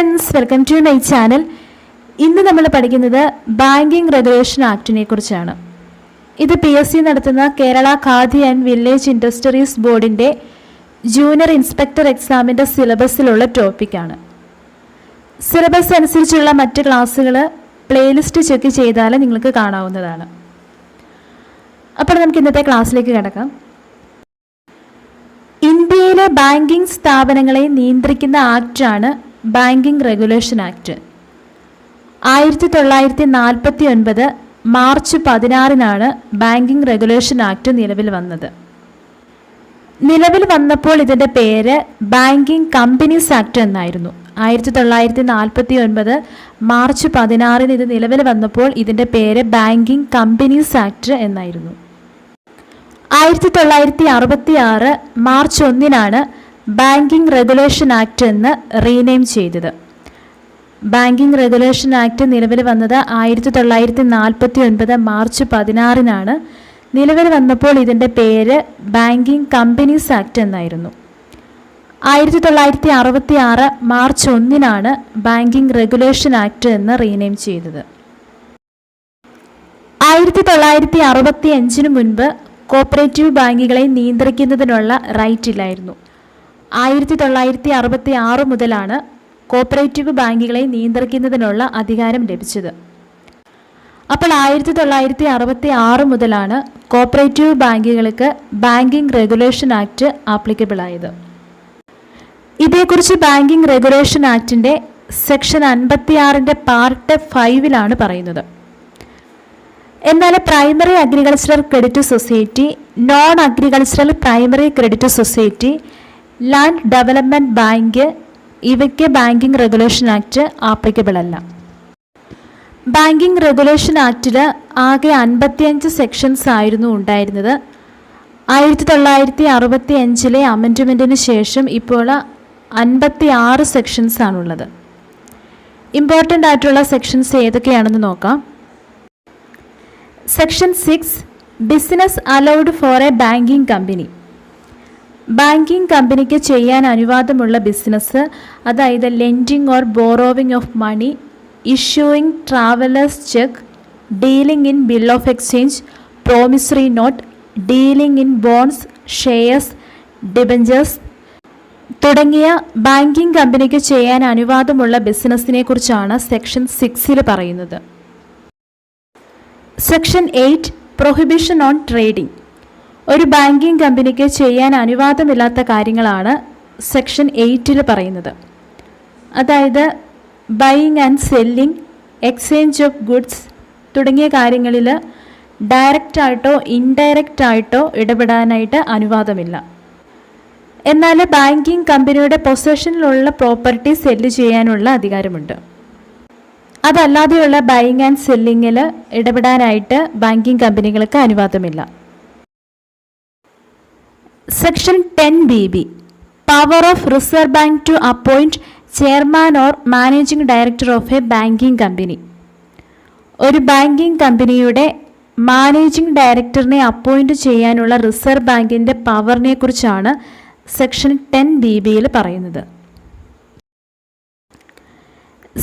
Friends, welcome to my channel. ഇന്ന് നമ്മൾ പഠിക്കുന്നത് ബാങ്കിങ് റെഗുലേഷൻ ആക്ടിനെ കുറിച്ചാണ്. ഇത് PSC നടത്തുന്ന Kerala khadi and village industries ബോർഡിൻ്റെ ജൂനിയർ ഇൻസ്പെക്ടർ എക്സാമിൻ്റെ സിലബസിലുള്ള ടോപ്പിക്കാണ്. സിലബസ് അനുസരിച്ചുള്ള മറ്റ് ക്ലാസ്സുകൾ പ്ലേലിസ്റ്റ് ചെക്ക് ചെയ്താൽ നിങ്ങൾക്ക് കാണാവുന്നതാണ്. അപ്പോൾ നമുക്ക് ഇന്നത്തെ ക്ലാസ്സിലേക്ക് കിടക്കാം. ഇന്ത്യയിലെ ബാങ്കിങ് സ്ഥാപനങ്ങളെ നിയന്ത്രിക്കുന്ന ആക്റ്റാണ് ബാങ്കിങ് റെഗുലേഷൻ ആക്ട്. 1949 മാർച്ച് 16 ബാങ്കിങ് റെഗുലേഷൻ ആക്ട് നിലവിൽ വന്നത്. നിലവിൽ വന്നപ്പോൾ ഇതിൻ്റെ പേര് ബാങ്കിങ് കമ്പനീസ് ആക്ട് എന്നായിരുന്നു. 1949 മാർച്ച് 16 ഇത് നിലവിൽ വന്നപ്പോൾ ഇതിൻ്റെ പേര് ബാങ്കിങ് കമ്പനീസ് ആക്ട് എന്നായിരുന്നു. 1966 മാർച്ച് 1 ബാങ്കിങ് റെഗുലേഷൻ ആക്ട് എന്ന് റീനെയിം ചെയ്തത്. ബാങ്കിങ് റെഗുലേഷൻ ആക്ട് നിലവിൽ വന്നത് 1949 മാർച്ച് 16 നിലവിൽ വന്നപ്പോൾ ഇതിൻ്റെ പേര് ബാങ്കിങ് കമ്പനീസ് ആക്ട് എന്നായിരുന്നു. 1966 മാർച്ച് 1 ബാങ്കിങ് റെഗുലേഷൻ ആക്ട് എന്ന് റീനെയിം ചെയ്തത്. 1965 മുൻപ് കോപ്പറേറ്റീവ് ബാങ്കുകളെ നിയന്ത്രിക്കുന്നതിനുള്ള റൈറ്റ് ഇല്ലായിരുന്നു. 1966 മുതലാണ് കോപ്പറേറ്റീവ് ബാങ്കുകളെ നിയന്ത്രിക്കുന്നതിനുള്ള അധികാരം ലഭിച്ചത്. അപ്പോൾ 1966 മുതലാണ് കോപ്പറേറ്റീവ് ബാങ്കുകൾക്ക് ബാങ്കിങ് റെഗുലേഷൻ ആക്ട് ആപ്ലിക്കബിൾ ആയത്. ഇതേക്കുറിച്ച് ബാങ്കിങ് റെഗുലേഷൻ ആക്ടിൻ്റെ സെക്ഷൻ 56 പാർട്ട് 5 പറയുന്നത്. എന്നാൽ primary agricultural credit society, non agricultural primary credit society, land development bank ഇവയ്ക്ക് ബാങ്കിങ് റെഗുലേഷൻ ആക്ട് ആപ്ലിക്കബിൾ അല്ല. ബാങ്കിങ് റെഗുലേഷൻ ആക്ടിൽ ആകെ 55 സെക്ഷൻസ് ആയിരുന്നു ഉണ്ടായിരുന്നത്. 1965 അമെൻഡ്മെൻറ്റിന് ശേഷം ഇപ്പോൾ 56 സെക്ഷൻസ് ആണുള്ളത്. ഇമ്പോർട്ടൻ്റ് ആയിട്ടുള്ള സെക്ഷൻസ് ഏതൊക്കെയാണെന്ന് നോക്കാം. Section 6 business allowed for a banking company. Banking കമ്പനിക്ക് ചെയ്യാൻ അനുവാദമുള്ള ബിസിനസ്, അതായത് lending or borrowing of money, issuing travellers cheque, dealing in bill of exchange, promissory note, dealing in bonds, shares, debentures തുടങ്ങിയ banking കമ്പനിക്ക് ചെയ്യാൻ അനുവാദമുള്ള ബിസിനസ്സിനെ കുറിച്ചാണ് സെക്ഷൻ 6 പറയുന്നത്. Section 8 prohibition on trading. ഒരു ബാങ്കിങ് കമ്പനിക്ക് ചെയ്യാൻ അനുവാദമില്ലാത്ത കാര്യങ്ങളാണ് സെക്ഷൻ 8 പറയുന്നത്. അതായത് buying and selling, exchange of goods തുടങ്ങിയ കാര്യങ്ങളിൽ ഡയറക്റ്റായിട്ടോ ഇൻഡയറക്റ്റ് ആയിട്ടോ ഇടപെടാനായിട്ട് അനുവാദമില്ല. എന്നാൽ ബാങ്കിങ് കമ്പനിയുടെ പൊസഷനിലുള്ള പ്രോപ്പർട്ടി സെല്ല് ചെയ്യാനുള്ള അധികാരമുണ്ട്. അതല്ലാതെയുള്ള ബൈയിങ് ആൻഡ് സെല്ലിങ്ങിൽ ഇടപെടാനായിട്ട് ബാങ്കിങ് കമ്പനികൾക്ക് അനുവാദമില്ല. Section 10BB power of reserve bank to appoint chairman or managing director of a banking company. ഒരു ബാങ്കിങ് കമ്പനിയുടെ മാനേജിംഗ് ഡയറക്ടറിനെ അപ്പോയിൻറ്റ് ചെയ്യാനുള്ള റിസർവ് ബാങ്കിൻ്റെ പവറിനെ കുറിച്ചാണ് സെക്ഷൻ 10BB പറയുന്നത്.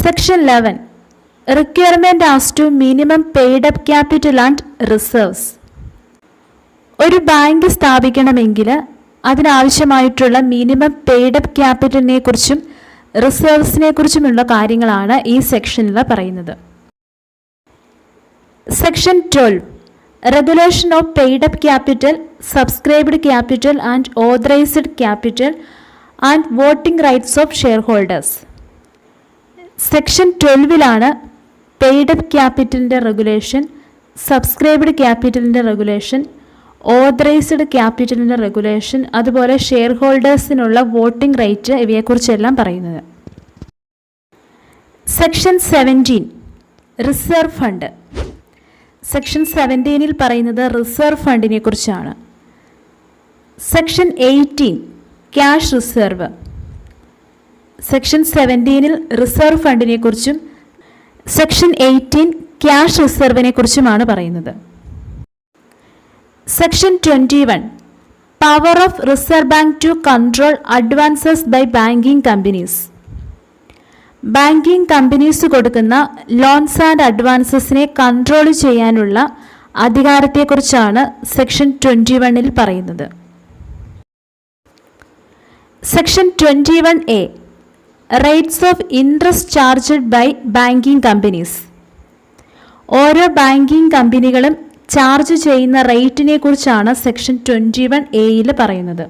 Section 11 requirement as to minimum paid up capital and reserves. ഒരു bank സ്ഥാപിക്കണമെങ്കിൽ അതിനാവശ്യമായിട്ടുള്ള മിനിമം പെയ്ഡ് അപ്പ് ക്യാപിറ്റലിനെ കുറിച്ചും റിസർവ്സിനെ കുറിച്ചുമുള്ള കാര്യങ്ങളാണ് ഈ സെക്ഷനിൽ പറയുന്നത്. Section 12 regulation of paid up capital, subscribed capital and authorised capital and voting rights of shareholders. Section 12 paid up ക്യാപിറ്റലിൻ്റെ regulation, subscribed ക്യാപിറ്റലിൻ്റെ റെഗുലേഷൻ, ഓതറൈസ്ഡ് ക്യാപിറ്റലിൻ്റെ റെഗുലേഷൻ, അതുപോലെ ഷെയർ ഹോൾഡേഴ്സിനുള്ള വോട്ടിംഗ് റൈറ്റ് ഇവയെക്കുറിച്ചെല്ലാം പറയുന്നത്. Section 17 reserve fund. സെക്ഷൻ 17 പറയുന്നത് reserve ഫണ്ടിനെ കുറിച്ചാണ്. Section 18 cash reserve. Section 17 reserve ഫണ്ടിനെ കുറിച്ചും സെക്ഷൻ 18 ക്യാഷ് റിസർവിനെ കുറിച്ചുമാണ് പറയുന്നത്. Section 21 power of reserve bank to control advances by banking companies. Banking companies കൊടുക്കുന്ന ലോൺസ് ആൻഡ് അഡ്വാൻസസിനെ കൺട്രോൾ ചെയ്യാനുള്ള അധികാരത്തെക്കുറിച്ചാണ് സെക്ഷൻ 21 പറയുന്നത്. Section 21A rates of interest charged by banking companies. ഓരോ ബാങ്കിങ് കമ്പനികളും ചാർജ് ചെയ്യുന്ന റേറ്റിനെ കുറിച്ചാണ് സെക്ഷൻ 21A പറയുന്നത്.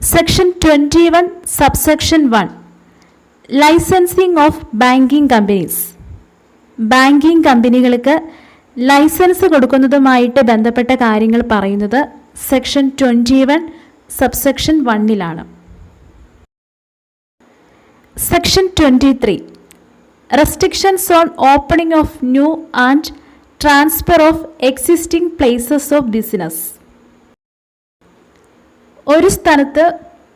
Section 21 subsection 1 licensing of banking companies. Banking കമ്പനികൾക്ക് ലൈസൻസ് കൊടുക്കുന്നതുമായിട്ട് ബന്ധപ്പെട്ട കാര്യങ്ങൾ പറയുന്നത് section 21 subsection 1 section 23 restrictions on opening of new and transfer of existing places of business. ഒരു സ്ഥലത്ത്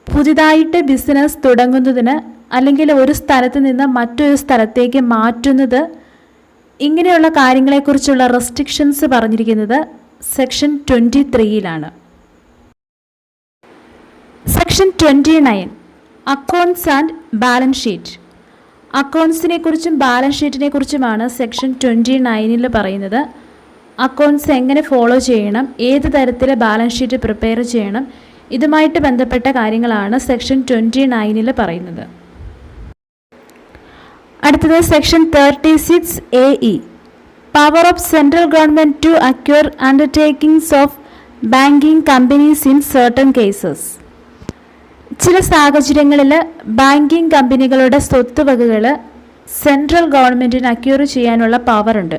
പുതിയതായിട്ട് ബിസിനസ് തുടങ്ങുന്നതിന് അല്ലെങ്കിൽ ഒരു സ്ഥലത്ത് നിന്ന് മറ്റൊരു സ്ഥലത്തേക്ക് മാറ്റുന്നത്, ഇങ്ങനെയുള്ള കാര്യങ്ങളെക്കുറിച്ചുള്ള റെസ്ട്രിക്ഷൻസ് പറഞ്ഞിരിക്കുന്നത് section 23 section 29 accounts and balance sheet. അക്കൗണ്ട്സിനെ കുറിച്ചും ബാലൻസ് ഷീറ്റിനെ കുറിച്ചുമാണ് സെക്ഷൻ 29 പറയുന്നത്. അക്കൗണ്ട്സ് എങ്ങനെ ഫോളോ ചെയ്യണം, ഏത് തരത്തിൽ ബാലൻസ് ഷീറ്റ് പ്രിപ്പയർ ചെയ്യണം, ഇതുമായിട്ട് ബന്ധപ്പെട്ട കാര്യങ്ങളാണ് സെക്ഷൻ 29 പറയുന്നത്. അടുത്തത് section 36AE power of central government to acquire undertakings of banking companies in certain cases. ചില സാഹചര്യങ്ങളിൽ ബാങ്കിങ് കമ്പനികളുടെ സ്വത്തുവകകൾ സെൻട്രൽ ഗവൺമെൻറ്റിന് അക്വയർ ചെയ്യാനുള്ള പവറുണ്ട്.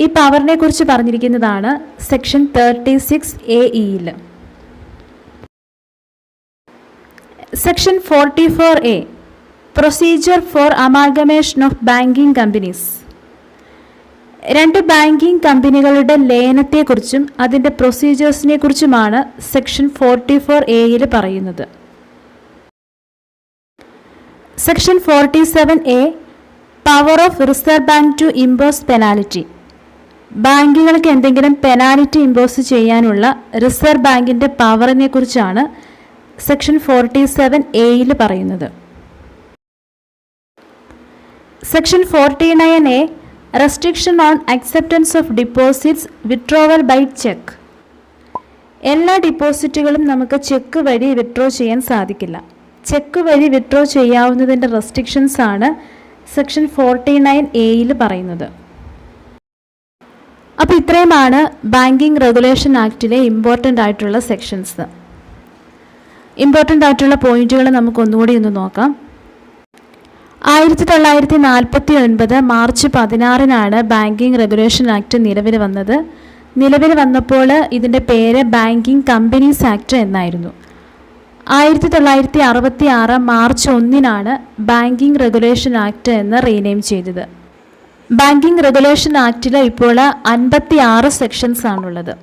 ഈ പവറിനെ കുറിച്ച് പറഞ്ഞിരിക്കുന്നതാണ് section 36AE. Section 44A procedure for amalgamation of banking companies. രണ്ട് ബാങ്കിങ് കമ്പനികളുടെ ലയനത്തെക്കുറിച്ചും അതിൻ്റെ പ്രൊസീജിയേഴ്സിനെ കുറിച്ചുമാണ് സെക്ഷൻ 44A പറയുന്നത്. Section 47A power of reserve bank to impose penalty. ബാങ്കുകൾക്ക് എന്തെങ്കിലും പെനാൽറ്റി ഇമ്പോസ് ചെയ്യാനുള്ള റിസർവ് ബാങ്കിൻ്റെ പവറിനെ കുറിച്ചാണ് സെക്ഷൻ 47A പറയുന്നത്. Section 49A restriction on acceptance of deposits withdrawal by cheque. എല്ലാ ഡിപ്പോസിറ്റുകളും നമുക്ക് ചെക്ക് വഴി വിത്ഡ്രോ ചെയ്യാൻ സാധിക്കില്ല. ചെക്ക് വഴി വിത്ഡ്രോ ചെയ്യാവുന്നതിൻ്റെ റെസ്ട്രിക്ഷൻസ് ആണ് സെക്ഷൻ 49A പറയുന്നത്. അപ്പോൾ ഇത്രയുമാണ് ബാങ്കിങ് റെഗുലേഷൻ ആക്ടിലെ ഇമ്പോർട്ടൻ്റ് ആയിട്ടുള്ള സെക്ഷൻസ്. ഇമ്പോർട്ടൻ്റ് ആയിട്ടുള്ള പോയിന്റുകൾ നമുക്ക് ഒന്നുകൂടി ഒന്ന് നോക്കാം. 1949 മാർച്ച് 16 ബാങ്കിങ് റെഗുലേഷൻ ആക്ട് നിലവിൽ വന്നത്. നിലവിൽ വന്നപ്പോൾ ഇതിൻ്റെ പേര് ബാങ്കിങ് കമ്പനീസ് ആക്ട് എന്നായിരുന്നു. 1966 മാർച്ച് 1 ബാങ്കിങ് റെഗുലേഷൻ ആക്ട് എന്ന് റീനെയിം ചെയ്തത്. ബാങ്കിങ് റെഗുലേഷൻ ആക്ടിൽ ഇപ്പോൾ 56 സെക്ഷൻസ് ആണുള്ളത്.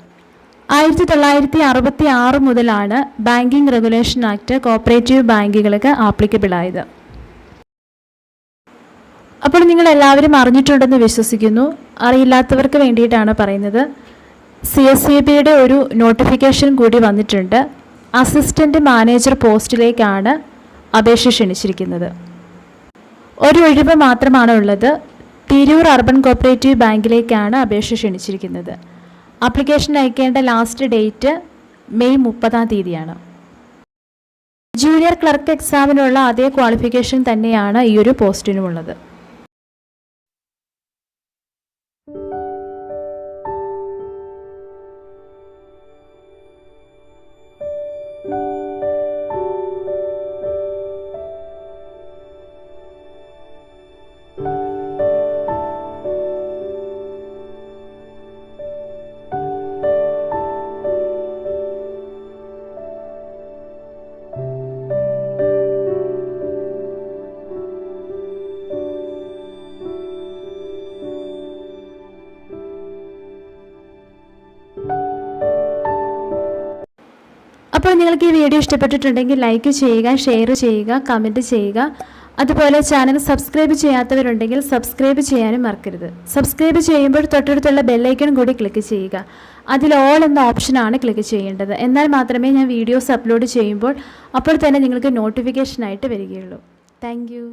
1966 മുതലാണ് ബാങ്കിങ് റെഗുലേഷൻ ആക്ട് കോപ്പറേറ്റീവ് ബാങ്കുകൾക്ക് ആപ്ലിക്കബിൾ ആയത്. അപ്പോൾ നിങ്ങൾ എല്ലാവരും അറിഞ്ഞിട്ടുണ്ടെന്ന് വിശ്വസിക്കുന്നു. അറിയില്ലാത്തവർക്ക് വേണ്ടിയിട്ടാണ് പറയുന്നത്. CSEBയുടെ ഒരു നോട്ടിഫിക്കേഷൻ കൂടി വന്നിട്ടുണ്ട്. അസിസ്റ്റൻ്റ് മാനേജർ പോസ്റ്റിലേക്കാണ് അപേക്ഷ ക്ഷണിച്ചിരിക്കുന്നത്. ഒരു ഒഴിവ് മാത്രമാണ് ഉള്ളത്. തിരൂർ അർബൻ കോപ്പറേറ്റീവ് ബാങ്കിലേക്കാണ് അപേക്ഷ ക്ഷണിച്ചിരിക്കുന്നത്. ആപ്ലിക്കേഷൻ അയക്കേണ്ട last date May 30 junior clerk എക്സാമിനുള്ള അതേ ക്വാളിഫിക്കേഷൻ തന്നെയാണ് ഈ ഒരു പോസ്റ്റിനുമുള്ളത്. അപ്പോൾ നിങ്ങൾക്ക് ഈ വീഡിയോ ഇഷ്ടപ്പെട്ടിട്ടുണ്ടെങ്കിൽ ലൈക്ക് ചെയ്യുക, ഷെയർ ചെയ്യുക, കമൻറ്റ് ചെയ്യുക. അതുപോലെ ചാനൽ സബ്സ്ക്രൈബ് ചെയ്യാത്തവരുണ്ടെങ്കിൽ സബ്സ്ക്രൈബ് ചെയ്യാനും മറക്കരുത്. സബ്സ്ക്രൈബ് ചെയ്യുമ്പോൾ തൊട്ടടുത്തുള്ള ബെല്ലൈക്കൺ കൂടി ക്ലിക്ക് ചെയ്യുക. അതിൽ ഓൾ എന്ന ഓപ്ഷനാണ് ക്ലിക്ക് ചെയ്യേണ്ടത്. എന്നാൽ മാത്രമേ ഞാൻ വീഡിയോസ് അപ്ലോഡ് ചെയ്യുമ്പോൾ അപ്പോൾ തന്നെ നിങ്ങൾക്ക് നോട്ടിഫിക്കേഷനായിട്ട് വരികയുള്ളൂ. Thank you.